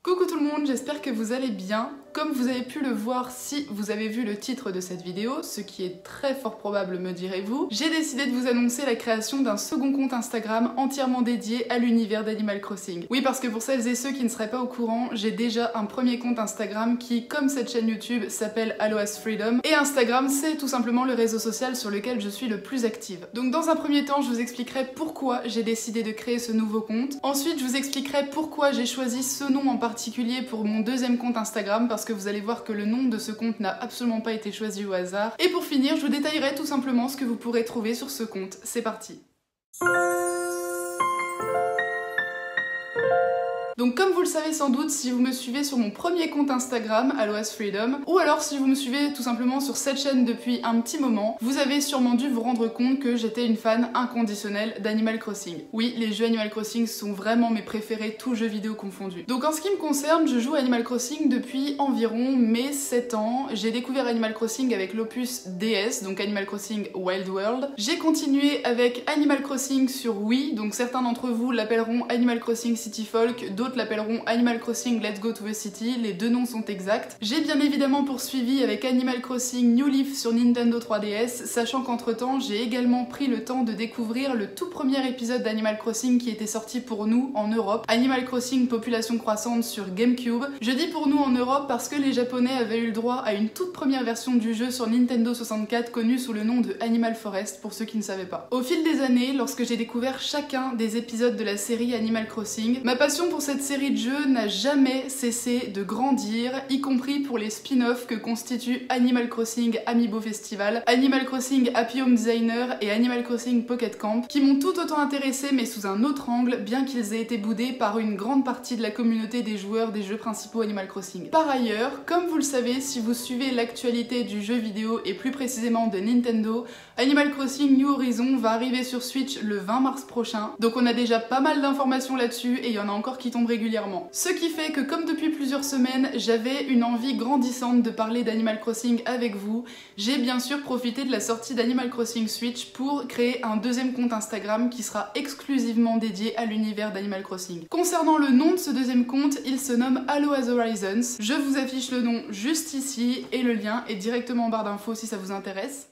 Coucou tout le monde, j'espère que vous allez bien. Comme vous avez pu le voir si vous avez vu le titre de cette vidéo, ce qui est très fort probable me direz-vous, j'ai décidé de vous annoncer la création d'un second compte Instagram entièrement dédié à l'univers d'Animal Crossing. Oui, parce que pour celles et ceux qui ne seraient pas au courant, j'ai déjà un premier compte Instagram qui, comme cette chaîne YouTube, s'appelle Aloha's Freedom. Et Instagram, c'est tout simplement le réseau social sur lequel je suis le plus active. Donc dans un premier temps, je vous expliquerai pourquoi j'ai décidé de créer ce nouveau compte. Ensuite, je vous expliquerai pourquoi j'ai choisi ce nom en particulier pour mon deuxième compte Instagram, parce que vous allez voir que le nom de ce compte n'a absolument pas été choisi au hasard. Et pour finir, je vous détaillerai tout simplement ce que vous pourrez trouver sur ce compte. C'est parti! Donc comme vous le savez sans doute, si vous me suivez sur mon premier compte Instagram, Aloha's Freedom, ou alors si vous me suivez tout simplement sur cette chaîne depuis un petit moment, vous avez sûrement dû vous rendre compte que j'étais une fan inconditionnelle d'Animal Crossing. Oui, les jeux Animal Crossing sont vraiment mes préférés, tous jeux vidéo confondus. Donc en ce qui me concerne, je joue à Animal Crossing depuis environ mes 7 ans. J'ai découvert Animal Crossing avec l'opus DS, donc Animal Crossing Wild World. J'ai continué avec Animal Crossing sur Wii, donc certains d'entre vous l'appelleront Animal Crossing City Folk, d'autres l'appelleront Animal Crossing Let's Go to the City, les deux noms sont exacts. J'ai bien évidemment poursuivi avec Animal Crossing New Leaf sur Nintendo 3DS, sachant qu'entre temps j'ai également pris le temps de découvrir le tout premier épisode d'Animal Crossing qui était sorti pour nous en Europe, Animal Crossing Population Croissante sur GameCube. Je dis pour nous en Europe parce que les Japonais avaient eu le droit à une toute première version du jeu sur Nintendo 64 connue sous le nom de Animal Forest pour ceux qui ne savaient pas. Au fil des années, lorsque j'ai découvert chacun des épisodes de la série Animal Crossing, ma passion pour cette série de jeux n'a jamais cessé de grandir, y compris pour les spin-offs que constituent Animal Crossing Amiibo Festival, Animal Crossing Happy Home Designer et Animal Crossing Pocket Camp, qui m'ont tout autant intéressé mais sous un autre angle, bien qu'ils aient été boudés par une grande partie de la communauté des joueurs des jeux principaux Animal Crossing. Par ailleurs, comme vous le savez, si vous suivez l'actualité du jeu vidéo et plus précisément de Nintendo, Animal Crossing New Horizons va arriver sur Switch le 20 mars prochain, donc on a déjà pas mal d'informations là-dessus et il y en a encore qui tombent régulièrement. Ce qui fait que comme depuis plusieurs semaines, j'avais une envie grandissante de parler d'Animal Crossing avec vous, j'ai bien sûr profité de la sortie d'Animal Crossing Switch pour créer un deuxième compte Instagram qui sera exclusivement dédié à l'univers d'Animal Crossing. Concernant le nom de ce deuxième compte, il se nomme Aloha's Horizons. Je vous affiche le nom juste ici et le lien est directement en barre d'infos si ça vous intéresse.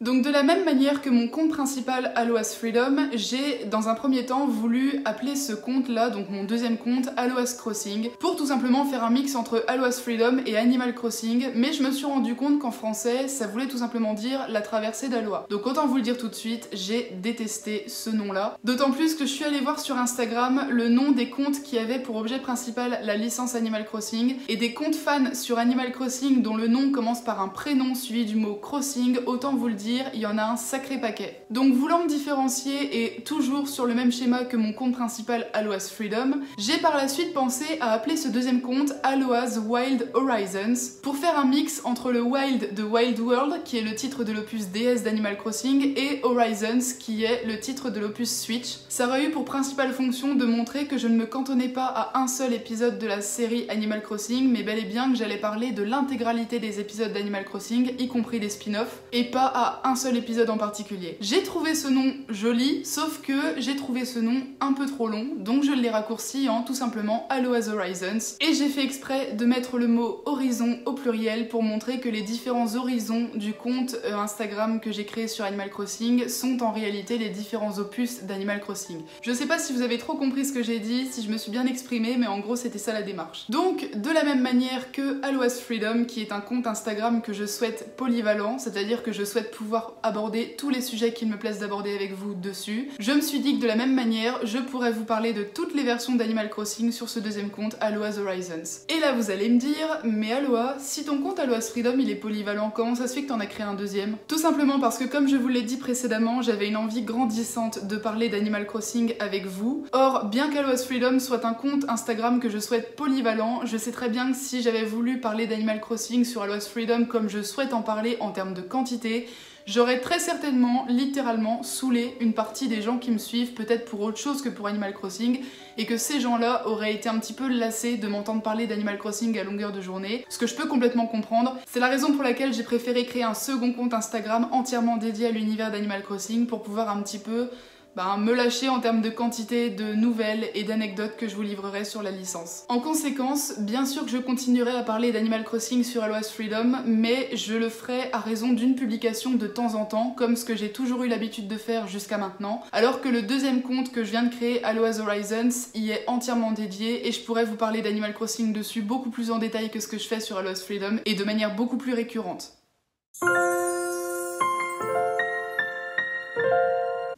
Donc de la même manière que mon compte principal Aloha's Freedom, j'ai dans un premier temps voulu appeler ce compte là, donc mon deuxième compte, Aloha's Crossing, pour tout simplement faire un mix entre Aloha's Freedom et Animal Crossing, mais je me suis rendu compte qu'en français, ça voulait tout simplement dire la traversée d'Aloha. Donc autant vous le dire tout de suite, j'ai détesté ce nom-là. D'autant plus que je suis allée voir sur Instagram le nom des comptes qui avaient pour objet principal la licence Animal Crossing, et des comptes fans sur Animal Crossing dont le nom commence par un prénom suivi du mot Crossing, autant vous le dire, il y en a un sacré paquet. Donc voulant me différencier et toujours sur le même schéma que mon compte principal Aloha's Freedom, j'ai par la suite pensé à appeler ce deuxième compte Aloha's Wild Horizons pour faire un mix entre le Wild de Wild World, qui est le titre de l'opus DS d'Animal Crossing, et Horizons, qui est le titre de l'opus Switch. Ça aurait eu pour principale fonction de montrer que je ne me cantonnais pas à un seul épisode de la série Animal Crossing, mais bel et bien que j'allais parler de l'intégralité des épisodes d'Animal Crossing, y compris des spin-offs, et pas à un seul épisode en particulier. J'ai trouvé ce nom joli, sauf que j'ai trouvé ce nom un peu trop long, donc je l'ai raccourci en tout simplement Aloha's Horizons, et j'ai fait exprès de mettre le mot horizon au pluriel pour montrer que les différents horizons du compte Instagram que j'ai créé sur Animal Crossing sont en réalité les différents opus d'Animal Crossing. Je sais pas si vous avez trop compris ce que j'ai dit, si je me suis bien exprimée, mais en gros c'était ça la démarche. Donc de la même manière que Aloha's Freedom, qui est un compte Instagram que je souhaite polyvalent, c'est-à-dire que je souhaite pouvoir aborder tous les sujets qu'il me plaise d'aborder avec vous dessus. Je me suis dit que de la même manière, je pourrais vous parler de toutes les versions d'Animal Crossing sur ce deuxième compte Aloha's Horizons. Et là vous allez me dire, mais Aloha, si ton compte Aloha's Freedom il est polyvalent, comment ça se fait que t'en as créé un deuxième? Tout simplement parce que comme je vous l'ai dit précédemment, j'avais une envie grandissante de parler d'Animal Crossing avec vous. Or, bien qu'Aloha's Freedom soit un compte Instagram que je souhaite polyvalent, je sais très bien que si j'avais voulu parler d'Animal Crossing sur Aloha's Freedom comme je souhaite en parler en termes de quantité, j'aurais très certainement, littéralement, saoulé une partie des gens qui me suivent, peut-être pour autre chose que pour Animal Crossing, et que ces gens-là auraient été un petit peu lassés de m'entendre parler d'Animal Crossing à longueur de journée, ce que je peux complètement comprendre. C'est la raison pour laquelle j'ai préféré créer un second compte Instagram entièrement dédié à l'univers d'Animal Crossing pour pouvoir un petit peu me lâcher en termes de quantité de nouvelles et d'anecdotes que je vous livrerai sur la licence. En conséquence, bien sûr que je continuerai à parler d'Animal Crossing sur Aloha's Freedom, mais je le ferai à raison d'une publication de temps en temps, comme ce que j'ai toujours eu l'habitude de faire jusqu'à maintenant, alors que le deuxième compte que je viens de créer, Aloha's Horizons, y est entièrement dédié et je pourrais vous parler d'Animal Crossing dessus beaucoup plus en détail que ce que je fais sur Aloha's Freedom et de manière beaucoup plus récurrente.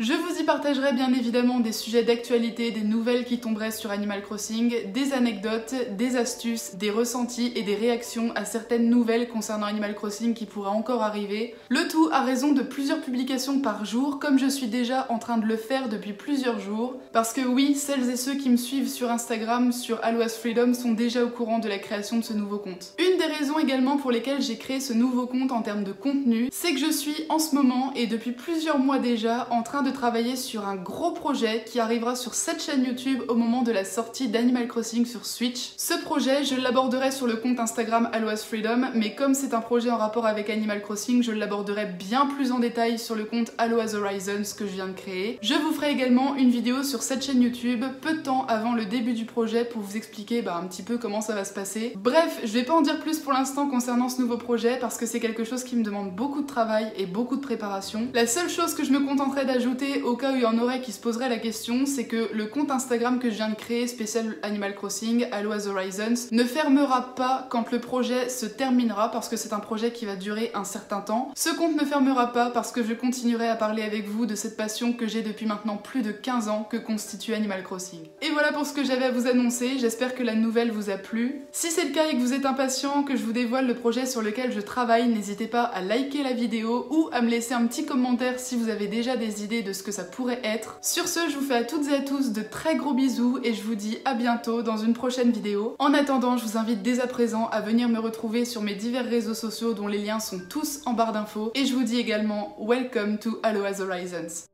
Je vous y partagerai bien évidemment des sujets d'actualité, des nouvelles qui tomberaient sur Animal Crossing, des anecdotes, des astuces, des ressentis et des réactions à certaines nouvelles concernant Animal Crossing qui pourraient encore arriver. Le tout à raison de plusieurs publications par jour, comme je suis déjà en train de le faire depuis plusieurs jours. Parce que oui, celles et ceux qui me suivent sur Instagram, sur Aloha's Freedom, sont déjà au courant de la création de ce nouveau compte. Une des raisons également pour lesquelles j'ai créé ce nouveau compte en termes de contenu, c'est que je suis en ce moment et depuis plusieurs mois déjà en train de travailler sur un gros projet qui arrivera sur cette chaîne YouTube au moment de la sortie d'Animal Crossing sur Switch. Ce projet, je l'aborderai sur le compte Instagram Aloha's Freedom, mais comme c'est un projet en rapport avec Animal Crossing, je l'aborderai bien plus en détail sur le compte Aloha's Horizons que je viens de créer. Je vous ferai également une vidéo sur cette chaîne YouTube peu de temps avant le début du projet pour vous expliquer un petit peu comment ça va se passer. Bref, je vais pas en dire plus pour l'instant concernant ce nouveau projet parce que c'est quelque chose qui me demande beaucoup de travail et beaucoup de préparation. La seule chose que je me contenterai d'ajouter au cas où il y en aurait qui se poseraient la question, c'est que le compte Instagram que je viens de créer spécial Animal Crossing, Aloha's Horizons, ne fermera pas quand le projet se terminera parce que c'est un projet qui va durer un certain temps. Ce compte ne fermera pas parce que je continuerai à parler avec vous de cette passion que j'ai depuis maintenant plus de 15 ans que constitue Animal Crossing. Et voilà pour ce que j'avais à vous annoncer, j'espère que la nouvelle vous a plu. Si c'est le cas et que vous êtes impatient que je vous dévoile le projet sur lequel je travaille, n'hésitez pas à liker la vidéo ou à me laisser un petit commentaire si vous avez déjà des idées de ce que ça pourrait être. Sur ce, je vous fais à toutes et à tous de très gros bisous et je vous dis à bientôt dans une prochaine vidéo. En attendant, je vous invite dès à présent à venir me retrouver sur mes divers réseaux sociaux dont les liens sont tous en barre d'infos et je vous dis également welcome to Aloha's Horizons.